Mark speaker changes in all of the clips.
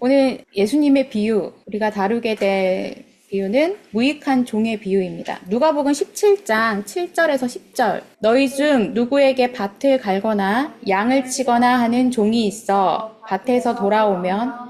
Speaker 1: 오늘 예수님의 비유, 우리가 다루게 될 비유는 무익한 종의 비유입니다. 누가복음 17장 7절에서 10절. 너희 중 누구에게 밭을 갈거나 양을 치거나 하는 종이 있어 밭에서 돌아오면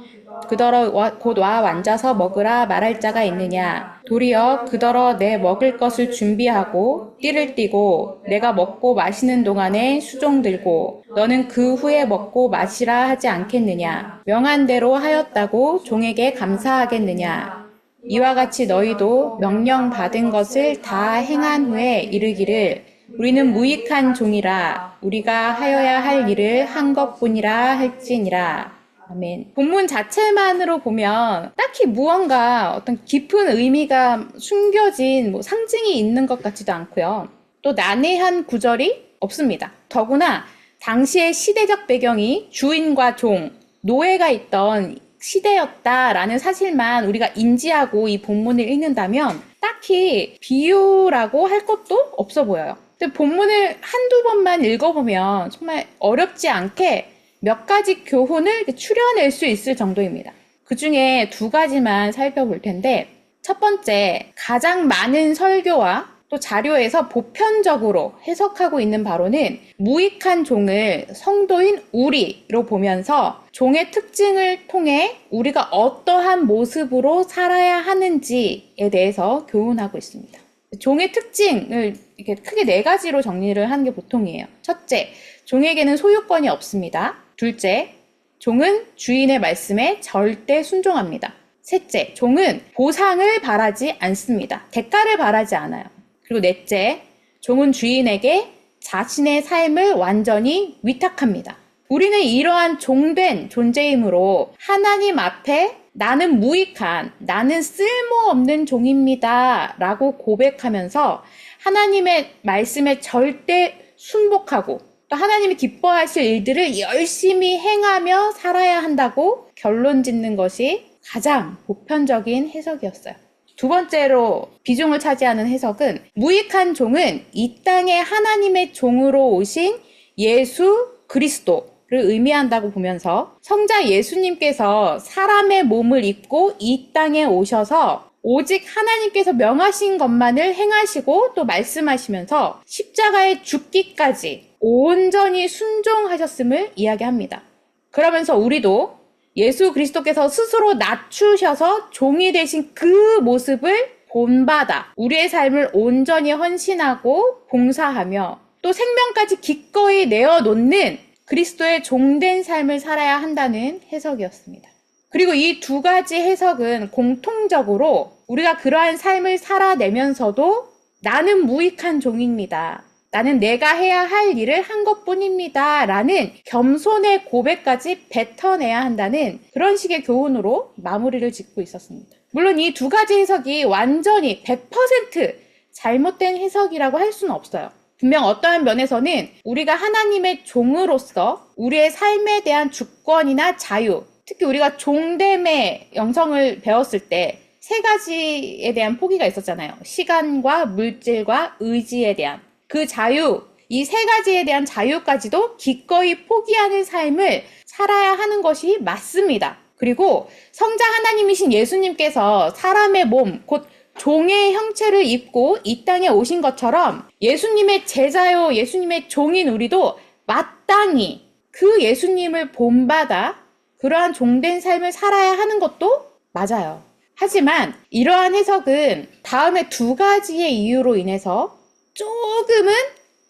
Speaker 1: 그더러 곧 와 앉아서 먹으라 말할 자가 있느냐. 도리어 그더러 내 먹을 것을 준비하고 띠를 띠고 내가 먹고 마시는 동안에 수종 들고 너는 그 후에 먹고 마시라 하지 않겠느냐. 명한 대로 하였다고 종에게 감사하겠느냐. 이와 같이 너희도 명령 받은 것을 다 행한 후에 이르기를 우리는 무익한 종이라 우리가 하여야 할 일을 한 것뿐이라 할지니라. 아멘. 본문 자체만으로 보면 딱히 무언가 어떤 깊은 의미가 숨겨진 상징이 있는 것 같지도 않고요. 또 난해한 구절이 없습니다. 더구나 당시의 시대적 배경이 주인과 종, 노예가 있던 시대였다라는 사실만 우리가 인지하고 이 본문을 읽는다면 딱히 비유라고 할 것도 없어 보여요. 근데 본문을 한두 번만 읽어보면 정말 어렵지 않게 몇 가지 교훈을 추려낼 수 있을 정도입니다. 그 중에 두 가지만 살펴볼 텐데, 첫 번째, 가장 많은 설교와 또 자료에서 보편적으로 해석하고 있는 바로는 무익한 종을 성도인 우리로 보면서 종의 특징을 통해 우리가 어떠한 모습으로 살아야 하는지에 대해서 교훈하고 있습니다. 종의 특징을 이렇게 크게 네 가지로 정리를 하는 게 보통이에요. 첫째, 종에게는 소유권이 없습니다. 둘째, 종은 주인의 말씀에 절대 순종합니다. 셋째, 종은 보상을 바라지 않습니다. 대가를 바라지 않아요. 그리고 넷째, 종은 주인에게 자신의 삶을 완전히 위탁합니다. 우리는 이러한 종된 존재이므로 하나님 앞에 나는 무익한, 나는 쓸모없는 종입니다 라고 고백하면서 하나님의 말씀에 절대 순복하고 또 하나님이 기뻐하실 일들을 열심히 행하며 살아야 한다고 결론 짓는 것이 가장 보편적인 해석이었어요. 두 번째로 비중을 차지하는 해석은 무익한 종은 이 땅에 하나님의 종으로 오신 예수 그리스도를 의미한다고 보면서 성자 예수님께서 사람의 몸을 입고 이 땅에 오셔서 오직 하나님께서 명하신 것만을 행하시고 또 말씀하시면서 십자가에 죽기까지 온전히 순종하셨음을 이야기합니다. 그러면서 우리도 예수 그리스도께서 스스로 낮추셔서 종이 되신 그 모습을 본받아 우리의 삶을 온전히 헌신하고 봉사하며 또 생명까지 기꺼이 내어놓는 그리스도의 종된 삶을 살아야 한다는 해석이었습니다. 그리고 이 두 가지 해석은 공통적으로 우리가 그러한 삶을 살아내면서도 나는 무익한 종입니다. 나는 내가 해야 할 일을 한 것뿐입니다. 라는 겸손의 고백까지 뱉어내야 한다는 그런 식의 교훈으로 마무리를 짓고 있었습니다. 물론 이 두 가지 해석이 완전히 100% 잘못된 해석이라고 할 수는 없어요. 분명 어떠한 면에서는 우리가 하나님의 종으로서 우리의 삶에 대한 주권이나 자유, 특히 우리가 종됨의 영성을 배웠을 때 세 가지에 대한 포기가 있었잖아요. 시간과 물질과 의지에 대한 그 자유, 이 세 가지에 대한 자유까지도 기꺼이 포기하는 삶을 살아야 하는 것이 맞습니다. 그리고 성자 하나님이신 예수님께서 사람의 몸, 곧 종의 형체를 입고 이 땅에 오신 것처럼 예수님의 제자요, 예수님의 종인 우리도 마땅히 그 예수님을 본받아 그러한 종된 삶을 살아야 하는 것도 맞아요. 하지만 이러한 해석은 다음에 두 가지의 이유로 인해서 조금은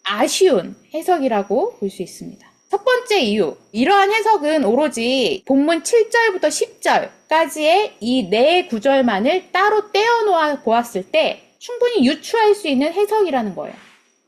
Speaker 1: 아쉬운 해석이라고 볼 수 있습니다. 첫 번째 이유, 이러한 해석은 오로지 본문 7절부터 10절까지의 이 네 구절만을 따로 떼어놓아 보았을 때 충분히 유추할 수 있는 해석이라는 거예요.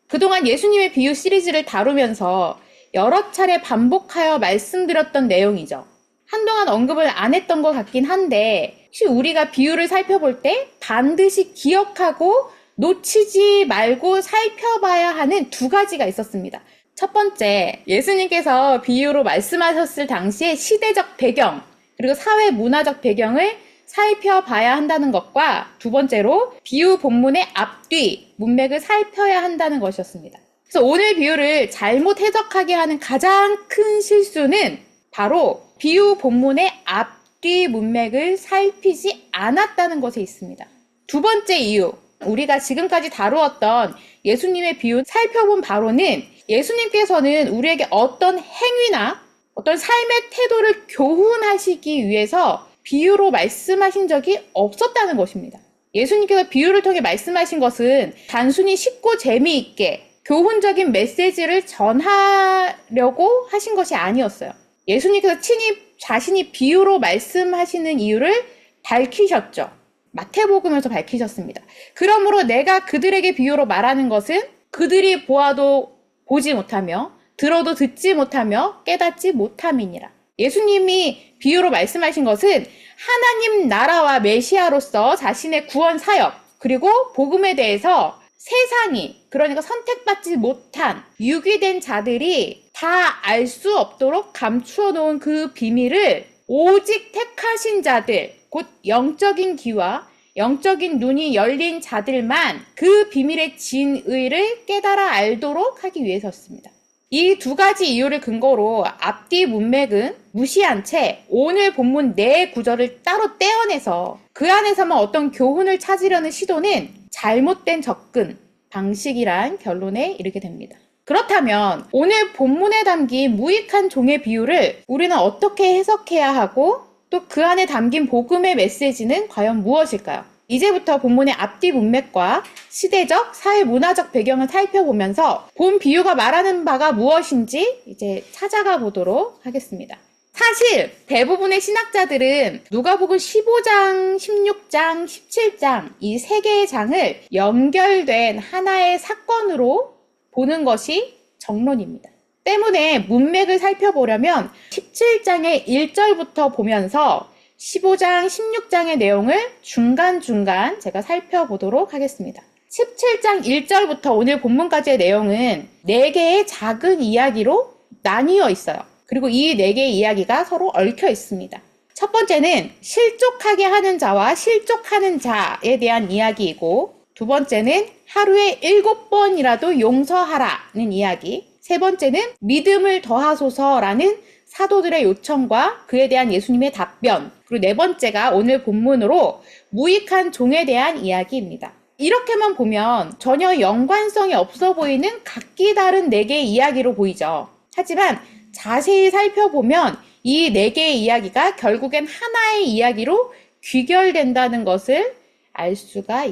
Speaker 1: 그동안 예수님의 비유 시리즈를 다루면서 여러 차례 반복하여 말씀드렸던 내용이죠. 한동안 언급을 안 했던 것 같긴 한데 혹시 우리가 비유를 살펴볼 때 반드시 기억하고 놓치지 말고 살펴봐야 하는 두 가지가 있었습니다. 첫 번째, 예수님께서 비유로 말씀하셨을 당시의 시대적 배경, 그리고 사회 문화적 배경을 살펴봐야 한다는 것과 두 번째로 비유 본문의 앞뒤, 문맥을 살펴야 한다는 것이었습니다. 그래서 오늘 비유를 잘못 해석하게 하는 가장 큰 실수는 바로 비유 본문의 앞 앞뒤 문맥을 살피지 않았다는 것에 있습니다. 두 번째 이유, 우리가 지금까지 다루었던 예수님의 비유 살펴본 바로는 예수님께서는 우리에게 어떤 행위나 어떤 삶의 태도를 교훈하시기 위해서 비유로 말씀하신 적이 없었다는 것입니다. 예수님께서 비유를 통해 말씀하신 것은 단순히 쉽고 재미있게 교훈적인 메시지를 전하려고 하신 것이 아니었어요. 예수님께서 친히 자신이 비유로 말씀하시는 이유를 밝히셨죠. 마태복음에서 밝히셨습니다. 그러므로 내가 그들에게 비유로 말하는 것은 그들이 보아도 보지 못하며 들어도 듣지 못하며 깨닫지 못함이니라. 예수님이 비유로 말씀하신 것은 하나님 나라와 메시아로서 자신의 구원 사역 그리고 복음에 대해서 세상이, 그러니까 선택받지 못한 유기된 자들이 다 알 수 없도록 감추어 놓은 그 비밀을 오직 택하신 자들, 곧 영적인 귀와 영적인 눈이 열린 자들만 그 비밀의 진의를 깨달아 알도록 하기 위해서였습니다. 이 두 가지 이유를 근거로 앞뒤 문맥은 무시한 채 오늘 본문 네 구절을 따로 떼어내서 그 안에서만 어떤 교훈을 찾으려는 시도는 잘못된 접근 방식이란 결론에 이르게 됩니다. 그렇다면 오늘 본문에 담긴 무익한 종의 비유를 우리는 어떻게 해석해야 하고 또 그 안에 담긴 복음의 메시지는 과연 무엇일까요? 이제부터 본문의 앞뒤 문맥과 시대적, 사회문화적 배경을 살펴보면서 본 비유가 말하는 바가 무엇인지 이제 찾아가 보도록 하겠습니다. 사실 대부분의 신학자들은 누가복음 15장, 16장, 17장 이 세 개의 장을 연결된 하나의 사건으로 보는 것이 정론입니다. 때문에 문맥을 살펴보려면 17장의 1절부터 보면서 15장, 16장의 내용을 중간중간 제가 살펴보도록 하겠습니다. 17장 1절부터 오늘 본문까지의 내용은 4개의 작은 이야기로 나뉘어 있어요. 그리고 이 4개의 이야기가 서로 얽혀 있습니다. 첫 번째는 실족하게 하는 자와 실족하는 자에 대한 이야기이고, 두 번째는 하루에 7번이라도 용서하라는 이야기, 세 번째는 믿음을 더하소서라는 사도들의 요청과 그에 대한 예수님의 답변, 그리고 네 번째가 오늘 본문으로 무익한 종에 대한 이야기입니다. 이렇게만 보면 전혀 연관성이 없어 보이는 각기 다른 4개의 이야기로 보이죠. 하지만 자세히 살펴보면 이 4개의 이야기가 결국엔 하나의 이야기로 귀결된다는 것을 알 수가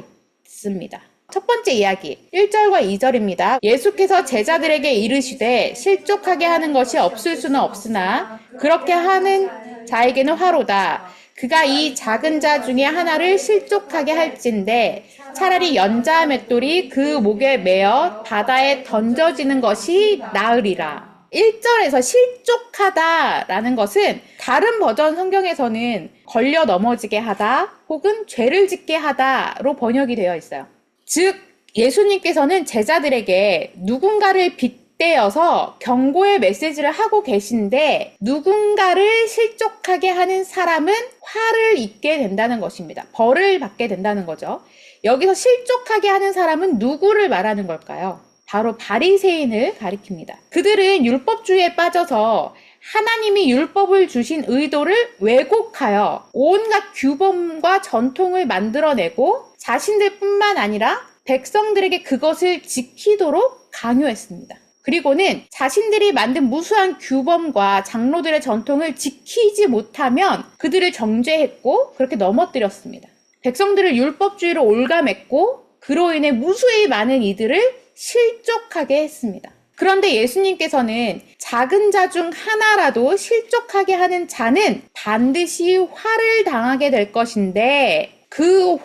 Speaker 1: 있습니다. 첫 번째 이야기, 1절과 2절입니다. 예수께서 제자들에게 이르시되 실족하게 하는 것이 없을 수는 없으나 그렇게 하는 자에게는 화로다. 그가 이 작은 자 중에 하나를 실족하게 할진대 차라리 연자 맷돌이 그 목에 매어 바다에 던져지는 것이 나으리라. 1절에서 실족하다라는 것은 다른 버전 성경에서는 걸려 넘어지게 하다 혹은 죄를 짓게 하다로 번역이 되어 있어요. 즉 예수님께서는 제자들에게 누군가를 빗대어서 경고의 메시지를 하고 계신데 누군가를 실족하게 하는 사람은 화를 입게 된다는 것입니다. 벌을 받게 된다는 거죠. 여기서 실족하게 하는 사람은 누구를 말하는 걸까요? 바로 바리새인을 가리킵니다. 그들은 율법주의에 빠져서 하나님이 율법을 주신 의도를 왜곡하여 온갖 규범과 전통을 만들어내고 자신들뿐만 아니라 백성들에게 그것을 지키도록 강요했습니다. 그리고는 자신들이 만든 무수한 규범과 장로들의 전통을 지키지 못하면 그들을 정죄했고 그렇게 넘어뜨렸습니다. 백성들을 율법주의로 올가맸고 그로 인해 무수히 많은 이들을 실족하게 했습니다. 그런데 예수님께서는 작은 자 중 하나라도 실족하게 하는 자는 반드시 화를 당하게 될 것인데 그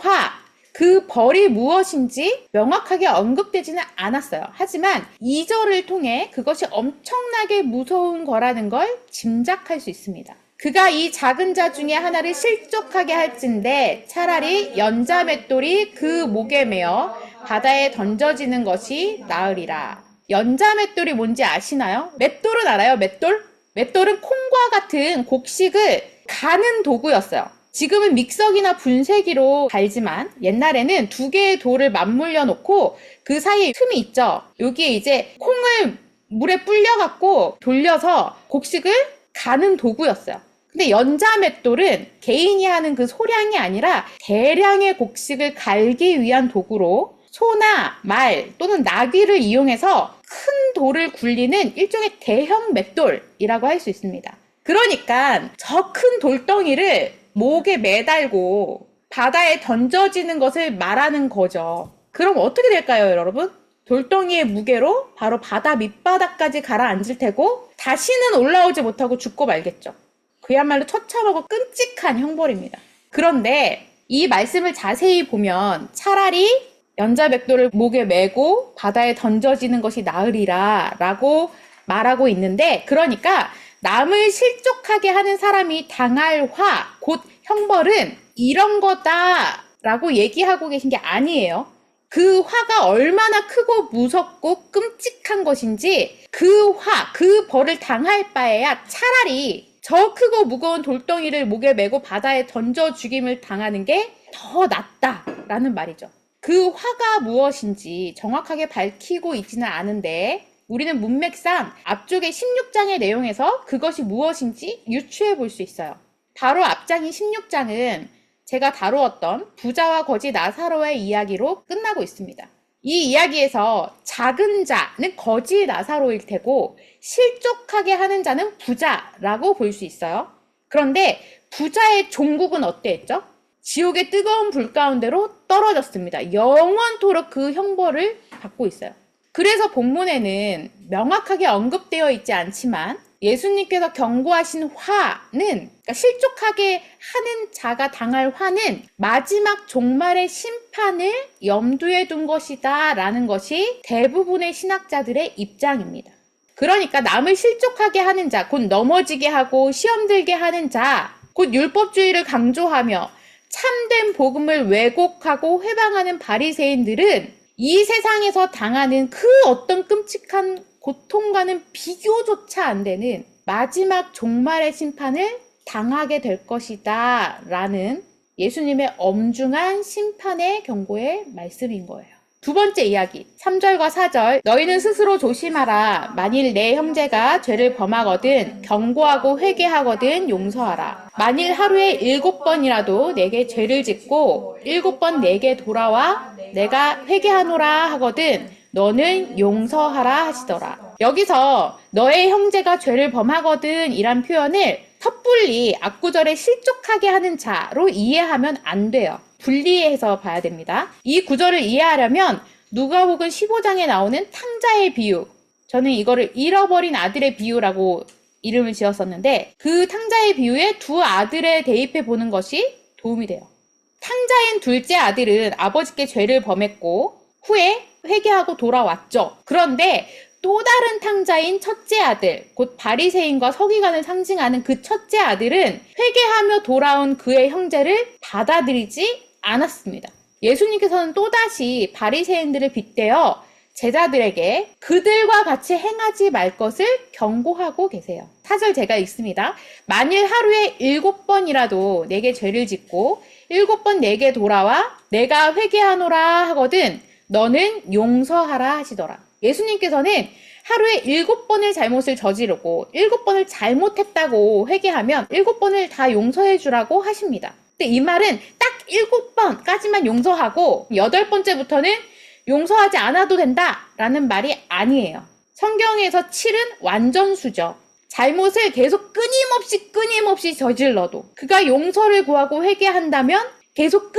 Speaker 1: 벌이 무엇인지 명확하게 언급되지는 않았어요. 하지만 2절을 통해 그것이 엄청나게 무서운 거라는 걸 짐작할 수 있습니다. 그가 이 작은 자 중에 하나를 실족하게 할진대 차라리 연자 맷돌이 그 목에 매어 바다에 던져지는 것이 나으리라. 연자 맷돌이 뭔지 아시나요? 맷돌은 알아요? 맷돌? 맷돌은 콩과 같은 곡식을 가는 도구였어요. 지금은 믹서기나 분쇄기로 갈지만 옛날에는 2개의 돌을 맞물려 놓고 그 사이에 틈이 있죠. 여기에 이제 콩을 물에 불려갖고 돌려서 곡식을 가는 도구였어요. 근데 연자맷돌은 개인이 하는 그 소량이 아니라 대량의 곡식을 갈기 위한 도구로 소나 말 또는 나귀를 이용해서 큰 돌을 굴리는 일종의 대형 맷돌이라고 할 수 있습니다. 그러니까 저 큰 돌덩이를 목에 매달고 바다에 던져지는 것을 말하는 거죠. 그럼 어떻게 될까요, 여러분? 돌덩이의 무게로 바로 바다 밑바닥까지 가라앉을 테고 다시는 올라오지 못하고 죽고 말겠죠. 그야말로 처참하고 끔찍한 형벌입니다. 그런데 이 말씀을 자세히 보면 차라리 연자맥도를 목에 메고 바다에 던져지는 것이 나으리라 라고 말하고 있는데, 그러니까 남을 실족하게 하는 사람이 당할 화, 곧 형벌은 이런 거다 라고 얘기하고 계신 게 아니에요. 그 화가 얼마나 크고 무섭고 끔찍한 것인지 그 화, 그 벌을 당할 바에야 차라리 저 크고 무거운 돌덩이를 목에 메고 바다에 던져 죽임을 당하는 게 더 낫다라는 말이죠. 그 화가 무엇인지 정확하게 밝히고 있지는 않은데 우리는 문맥상 앞쪽의 16장의 내용에서 그것이 무엇인지 유추해 볼 수 있어요. 바로 앞장인 16장은 제가 다루었던 부자와 거지 나사로의 이야기로 끝나고 있습니다. 이 이야기에서 작은 자는 거지 나사로일 테고 실족하게 하는 자는 부자라고 볼 수 있어요. 그런데 부자의 종국은 어땠죠? 지옥의 뜨거운 불 가운데로 떨어졌습니다. 영원토록 그 형벌을 받고 있어요. 그래서 본문에는 명확하게 언급되어 있지 않지만 예수님께서 경고하신 화는, 그러니까 실족하게 하는 자가 당할 화는 마지막 종말의 심판을 염두에 둔 것이다 라는 것이 대부분의 신학자들의 입장입니다. 그러니까 남을 실족하게 하는 자, 곧 넘어지게 하고 시험 들게 하는 자, 곧 율법주의를 강조하며 참된 복음을 왜곡하고 회방하는 바리새인들은 이 세상에서 당하는 그 어떤 끔찍한 고통과는 비교조차 안 되는 마지막 종말의 심판을 당하게 될 것이다 라는 예수님의 엄중한 심판의 경고의 말씀인 거예요. 두 번째 이야기, 3절과 4절. 너희는 스스로 조심하라. 만일 내 형제가 죄를 범하거든 경고하고 회개하거든 용서하라. 만일 하루에 7번이라도 내게 죄를 짓고 7번 내게 돌아와 내가 회개하노라 하거든 너는 용서하라 하시더라. 여기서 너의 형제가 죄를 범하거든 이란 표현을 섣불리 앞구절에 실족하게 하는 자로 이해하면 안 돼요. 분리해서 봐야 됩니다. 이 구절을 이해하려면 누가복음 15장에 나오는 탕자의 비유, 저는 이거를 잃어버린 아들의 비유라고 이름을 지었었는데 그 탕자의 비유에 두 아들에 대입해 보는 것이 도움이 돼요. 탕자인 둘째 아들은 아버지께 죄를 범했고 후에 회개하고 돌아왔죠. 그런데 또 다른 탕자인 첫째 아들, 곧 바리새인과 서기관을 상징하는 그 첫째 아들은 회개하며 돌아온 그의 형제를 받아들이지 않았습니다. 예수님께서는 또다시 바리새인들을 빗대어 제자들에게 그들과 같이 행하지 말 것을 경고하고 계세요. 4절 제가 읽습니다. 만일 하루에 7번이라도 내게 죄를 짓고 7번 내게 돌아와 내가 회개하노라 하거든 너는 용서하라 하시더라. 예수님께서는 하루에 7번의 잘못을 저지르고 7번을 잘못했다고 회개하면 7번을 다 용서해 주라고 하십니다. 근데 이 말은 딱 7번까지만 용서하고 8번째부터는 용서하지 않아도 된다라는 말이 아니에요. 성경에서 7은 완전수죠. 잘못을 계속 끊임없이 저질러도 그가 용서를 구하고 회개한다면 계속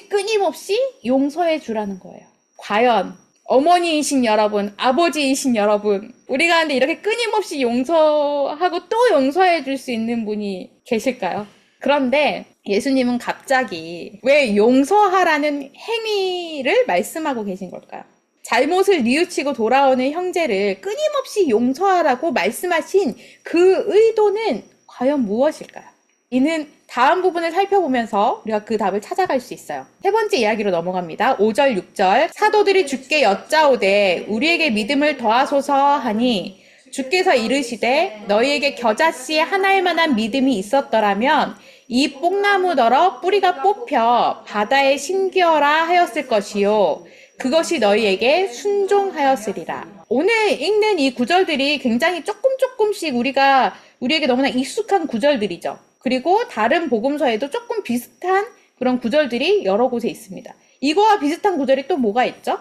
Speaker 1: 끊임없이 용서해 주라는 거예요. 과연 어머니이신 여러분, 아버지이신 여러분, 우리 가운데 이렇게 끊임없이 용서하고 또 용서해 줄 수 있는 분이 계실까요? 그런데 예수님은 갑자기 왜 용서하라는 행위를 말씀하고 계신 걸까요? 잘못을 뉘우치고 돌아오는 형제를 끊임없이 용서하라고 말씀하신 그 의도는 과연 무엇일까요? 이는 다음 부분을 살펴보면서 우리가 그 답을 찾아갈 수 있어요. 세 번째 이야기로 넘어갑니다. 5절, 6절. 사도들이 주께 여짜오되 우리에게 믿음을 더하소서 하니 주께서 이르시되 너희에게 겨자씨 하나일 만한 믿음이 있었더라면 이 뽕나무더러 뿌리가 뽑혀 바다에 심기어라 하였을 것이요 그것이 너희에게 순종하였으리라. 오늘 읽는 이 구절들이 굉장히 조금씩 우리에게 너무나 익숙한 구절들이죠. 그리고 다른 복음서에도 조금 비슷한 그런 구절들이 여러 곳에 있습니다. 이거와 비슷한 구절이 또 뭐가 있죠?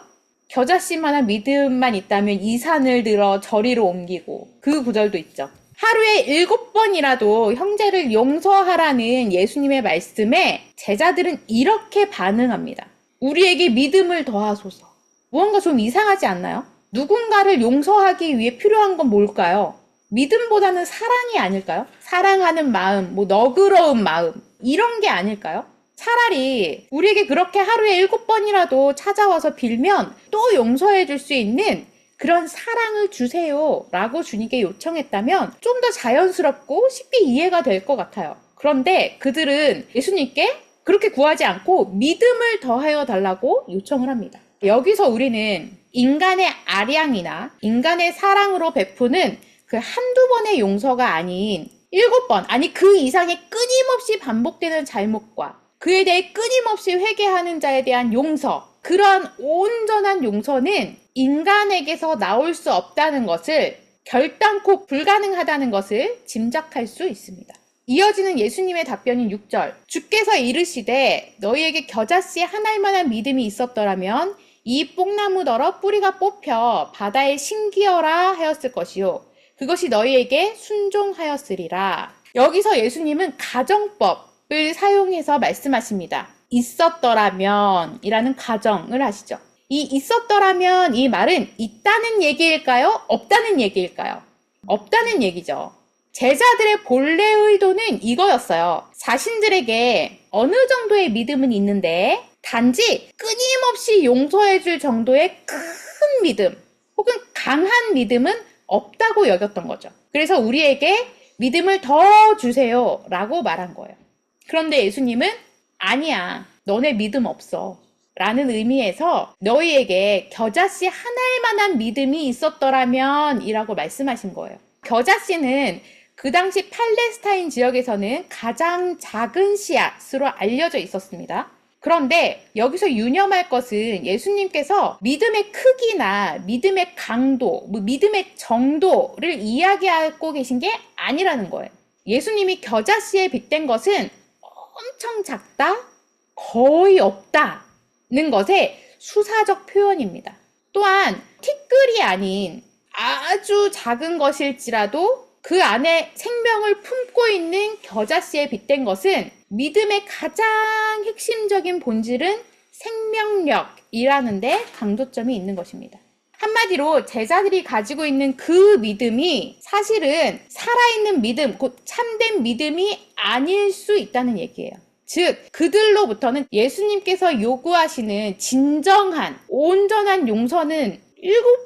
Speaker 1: 겨자씨만한 믿음만 있다면 이 산을 들어 저리로 옮기고, 그 구절도 있죠. 하루에 7번이라도 형제를 용서하라는 예수님의 말씀에 제자들은 이렇게 반응합니다. 우리에게 믿음을 더하소서. 무언가 좀 이상하지 않나요? 누군가를 용서하기 위해 필요한 건 뭘까요? 믿음보다는 사랑이 아닐까요? 사랑하는 마음, 너그러운 마음, 이런 게 아닐까요? 차라리 우리에게 그렇게 하루에 7번이라도 찾아와서 빌면 또 용서해 줄 수 있는 그런 사랑을 주세요 라고 주님께 요청했다면 좀 더 자연스럽고 쉽게 이해가 될 것 같아요. 그런데 그들은 예수님께 그렇게 구하지 않고 믿음을 더하여 달라고 요청을 합니다. 여기서 우리는 인간의 아량이나 인간의 사랑으로 베푸는 그 한두 번의 용서가 아닌 7번, 아니 그 이상의 끊임없이 반복되는 잘못과 그에 대해 끊임없이 회개하는 자에 대한 용서, 그러한 온전한 용서는 인간에게서 나올 수 없다는 것을, 결단코 불가능하다는 것을 짐작할 수 있습니다. 이어지는 예수님의 답변인 6절. 주께서 이르시되 너희에게 겨자씨 한 알만한 믿음이 있었더라면 이 뽕나무더러 뿌리가 뽑혀 바다에 심기어라 하였을 것이요 그것이 너희에게 순종하였으리라. 여기서 예수님은 가정법을 사용해서 말씀하십니다. 있었더라면 이라는 가정을 하시죠. 이 있었더라면 이 말은 있다는 얘기일까요? 없다는 얘기일까요? 없다는 얘기죠. 제자들의 본래 의도는 이거였어요. 자신들에게 어느 정도의 믿음은 있는데 단지 끊임없이 용서해줄 정도의 큰 믿음 혹은 강한 믿음은 없다고 여겼던 거죠. 그래서 우리에게 믿음을 더 주세요 라고 말한 거예요. 그런데 예수님은 아니야, 너네 믿음 없어 라는 의미에서 너희에게 겨자씨 한 알만한 믿음이 있었더라면 이라고 말씀하신 거예요. 겨자씨는 그 당시 팔레스타인 지역에서는 가장 작은 씨앗으로 알려져 있었습니다. 그런데 여기서 유념할 것은 예수님께서 믿음의 크기나 믿음의 강도, 믿음의 정도를 이야기하고 계신 게 아니라는 거예요. 예수님이 겨자씨에 빗댄 것은 엄청 작다, 거의 없다는 것의 수사적 표현입니다. 또한 티끌이 아닌 아주 작은 것일지라도 그 안에 생명을 품고 있는 겨자씨에 빗댄 것은 믿음의 가장 핵심적인 본질은 생명력이라는 데 강조점이 있는 것입니다. 한마디로 제자들이 가지고 있는 그 믿음이 사실은 살아있는 믿음, 곧 참된 믿음이 아닐 수 있다는 얘기예요. 즉, 그들로부터는 예수님께서 요구하시는 진정한, 온전한 용서는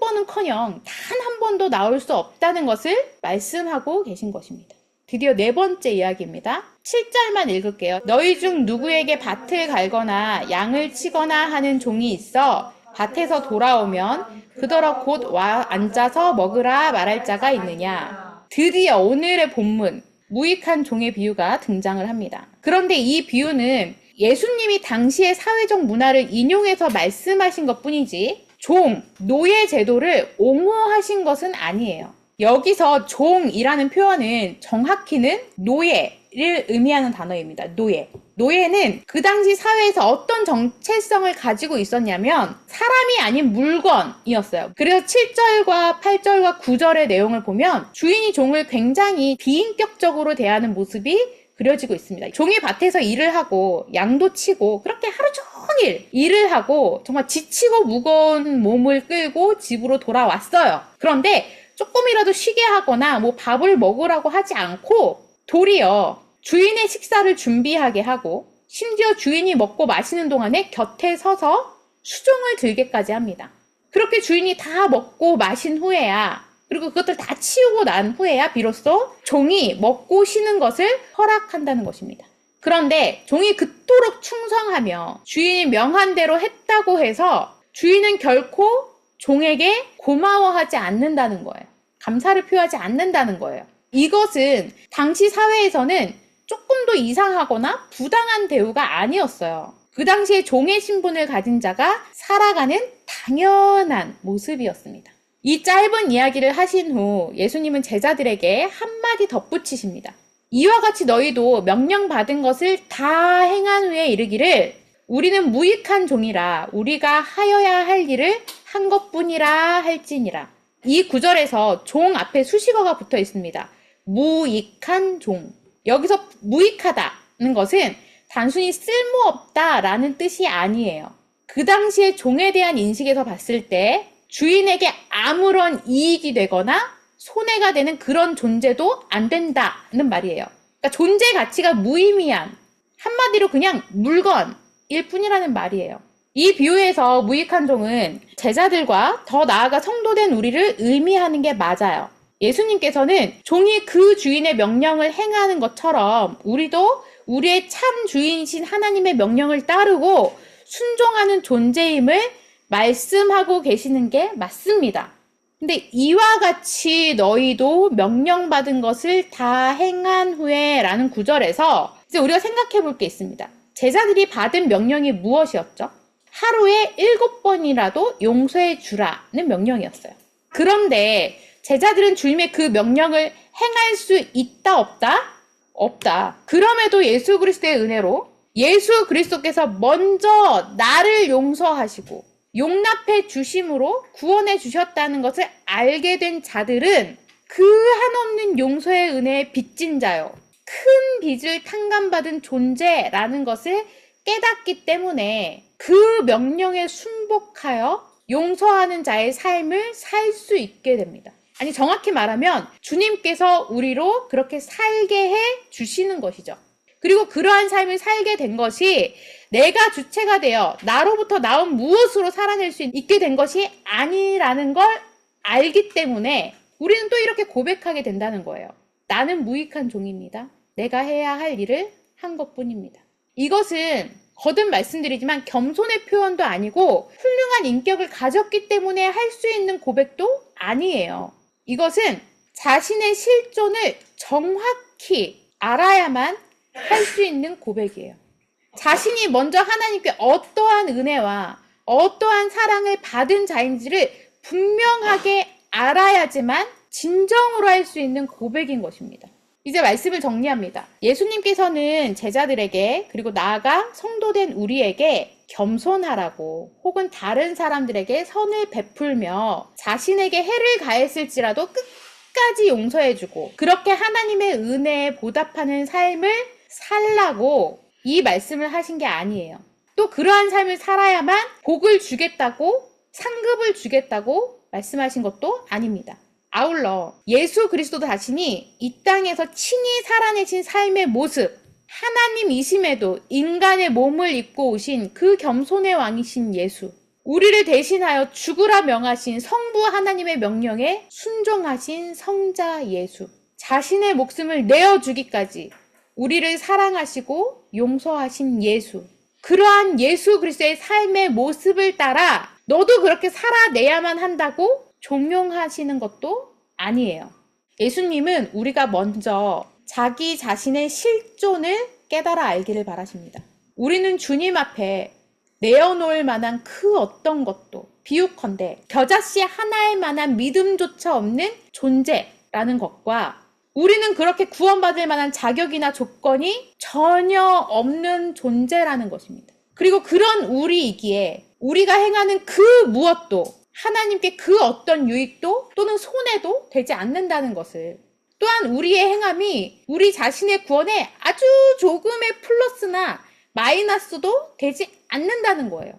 Speaker 1: 7번은커녕 단 한 번도 나올 수 없다는 것을 말씀하고 계신 것입니다. 드디어 4번째 이야기입니다. 7절만 읽을게요. 너희 중 누구에게 밭을 갈거나 양을 치거나 하는 종이 있어 밭에서 돌아오면 그더러 곧 와 앉아서 먹으라 말할 자가 있느냐. 드디어 오늘의 본문, 무익한 종의 비유가 등장을 합니다. 그런데 이 비유는 예수님이 당시의 사회적 문화를 인용해서 말씀하신 것뿐이지 종, 노예 제도를 옹호하신 것은 아니에요. 여기서 종이라는 표현은 정확히는 노예를 의미하는 단어입니다. 노예. 노예는 그 당시 사회에서 어떤 정체성을 가지고 있었냐면 사람이 아닌 물건이었어요. 그래서 7절과 8절과 9절의 내용을 보면 주인이 종을 굉장히 비인격적으로 대하는 모습이 그려지고 있습니다. 종이 밭에서 일을 하고 양도 치고 그렇게 하루 종일 일을 하고 정말 지치고 무거운 몸을 끌고 집으로 돌아왔어요. 그런데 조금이라도 쉬게 하거나 밥을 먹으라고 하지 않고 도리어 주인의 식사를 준비하게 하고 심지어 주인이 먹고 마시는 동안에 곁에 서서 수종을 들게까지 합니다. 그렇게 주인이 다 먹고 마신 후에야, 그리고 그것들 다 치우고 난 후에야 비로소 종이 먹고 쉬는 것을 허락한다는 것입니다. 그런데 종이 그토록 충성하며 주인이 명한 대로 했다고 해서 주인은 결코 종에게 고마워하지 않는다는 거예요. 감사를 표하지 않는다는 거예요. 이것은 당시 사회에서는 조금 더 이상하거나 부당한 대우가 아니었어요. 그 당시에 종의 신분을 가진 자가 살아가는 당연한 모습이었습니다. 이 짧은 이야기를 하신 후 예수님은 제자들에게 한마디 덧붙이십니다. 이와 같이 너희도 명령받은 것을 다 행한 후에 이르기를 우리는 무익한 종이라 우리가 하여야 할 일을 한 것뿐이라 할지니라. 이 구절에서 종 앞에 수식어가 붙어 있습니다. 무익한 종. 여기서 무익하다는 것은 단순히 쓸모없다라는 뜻이 아니에요. 그 당시에 종에 대한 인식에서 봤을 때 주인에게 아무런 이익이 되거나 손해가 되는 그런 존재도 안 된다는 말이에요. 그러니까 존재 가치가 무의미한, 한마디로 그냥 물건일 뿐이라는 말이에요. 이 비유에서 무익한 종은 제자들과 더 나아가 성도된 우리를 의미하는 게 맞아요. 예수님께서는 종이 그 주인의 명령을 행하는 것처럼 우리도 우리의 참 주인이신 하나님의 명령을 따르고 순종하는 존재임을 말씀하고 계시는 게 맞습니다. 근데 이와 같이 너희도 명령받은 것을 다 행한 후에 라는 구절에서 이제 우리가 생각해 볼 게 있습니다. 제자들이 받은 명령이 무엇이었죠? 하루에 7번이라도 용서해 주라는 명령이었어요. 그런데 제자들은 주님의 그 명령을 행할 수 있다 없다? 없다. 그럼에도 예수 그리스도의 은혜로 예수 그리스도께서 먼저 나를 용서하시고 용납해 주심으로 구원해 주셨다는 것을 알게 된 자들은 그 한없는 용서의 은혜에 빚진 자요. 큰 빚을 탕감받은 존재라는 것을 깨닫기 때문에 그 명령에 순복하여 용서하는 자의 삶을 살 수 있게 됩니다. 아니, 정확히 말하면 주님께서 우리로 그렇게 살게 해 주시는 것이죠. 그리고 그러한 삶을 살게 된 것이 내가 주체가 되어 나로부터 나온 무엇으로 살아낼 수 있게 된 것이 아니라는 걸 알기 때문에 우리는 또 이렇게 고백하게 된다는 거예요. 나는 무익한 종입니다. 내가 해야 할 일을 한 것뿐입니다. 이것은 거듭 말씀드리지만 겸손의 표현도 아니고 훌륭한 인격을 가졌기 때문에 할 수 있는 고백도 아니에요. 이것은 자신의 실존을 정확히 알아야만 할 수 있는 고백이에요. 자신이 먼저 하나님께 어떠한 은혜와 어떠한 사랑을 받은 자인지를 분명하게 알아야지만 진정으로 할 수 있는 고백인 것입니다. 이제 말씀을 정리합니다. 예수님께서는 제자들에게 그리고 나아가 성도된 우리에게 겸손하라고 혹은 다른 사람들에게 선을 베풀며 자신에게 해를 가했을지라도 끝까지 용서해주고 그렇게 하나님의 은혜에 보답하는 삶을 살라고 이 말씀을 하신 게 아니에요. 또 그러한 삶을 살아야만 복을 주겠다고 상급을 주겠다고 말씀하신 것도 아닙니다. 아울러 예수 그리스도 자신이 이 땅에서 친히 살아내신 삶의 모습, 하나님이심에도 인간의 몸을 입고 오신 그 겸손의 왕이신 예수, 우리를 대신하여 죽으라 명하신 성부 하나님의 명령에 순종하신 성자 예수, 자신의 목숨을 내어주기까지 우리를 사랑하시고 용서하신 예수, 그러한 예수 그리스도의 삶의 모습을 따라 너도 그렇게 살아내야만 한다고 종용하시는 것도 아니에요. 예수님은 우리가 먼저 자기 자신의 실존을 깨달아 알기를 바라십니다. 우리는 주님 앞에 내어놓을 만한 그 어떤 것도 비유컨대 겨자씨 하나일 만한 믿음조차 없는 존재라는 것과 우리는 그렇게 구원받을 만한 자격이나 조건이 전혀 없는 존재라는 것입니다. 그리고 그런 우리이기에 우리가 행하는 그 무엇도 하나님께 그 어떤 유익도 또는 손해도 되지 않는다는 것을, 또한 우리의 행함이 우리 자신의 구원에 아주 조금의 플러스나 마이너스도 되지 않는다는 거예요.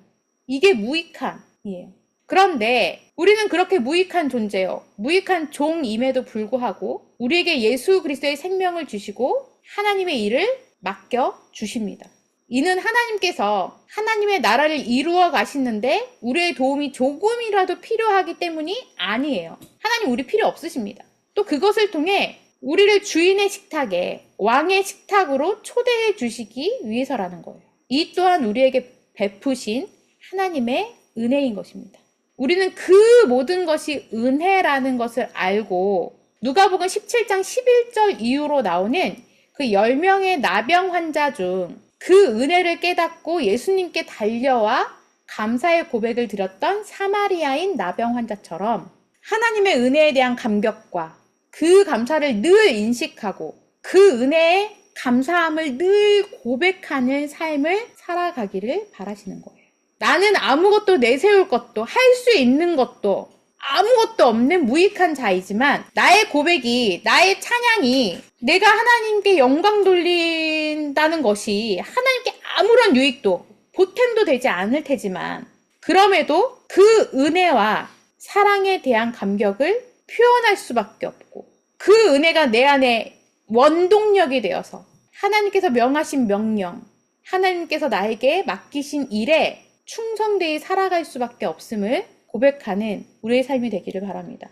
Speaker 1: 이게 무익함이에요. 그런데 우리는 그렇게 무익한 존재요, 무익한 종임에도 불구하고 우리에게 예수 그리스도의 생명을 주시고 하나님의 일을 맡겨 주십니다. 이는 하나님께서 하나님의 나라를 이루어 가시는데 우리의 도움이 조금이라도 필요하기 때문이 아니에요. 하나님 우리 필요 없으십니다. 또 그것을 통해 우리를 주인의 식탁에, 왕의 식탁으로 초대해 주시기 위해서라는 거예요. 이 또한 우리에게 베푸신 하나님의 은혜인 것입니다. 우리는 그 모든 것이 은혜라는 것을 알고 누가복음 17장 11절 이후로 나오는 그 10명의 나병 환자 중 그 은혜를 깨닫고 예수님께 달려와 감사의 고백을 드렸던 사마리아인 나병 환자처럼 하나님의 은혜에 대한 감격과 그 감사를 늘 인식하고 그 은혜에 감사함을 늘 고백하는 삶을 살아가기를 바라시는 거예요. 나는 아무것도 내세울 것도 할 수 있는 것도 아무것도 없는 무익한 자이지만 나의 고백이, 나의 찬양이 내가 하나님께 영광 돌린다는 것이 하나님께 아무런 유익도 보탬도 되지 않을 테지만 그럼에도 그 은혜와 사랑에 대한 감격을 표현할 수밖에 없고 그 은혜가 내 안에 원동력이 되어서 하나님께서 명하신 명령, 하나님께서 나에게 맡기신 일에 충성되이 살아갈 수밖에 없음을 고백하는 우리의 삶이 되기를 바랍니다.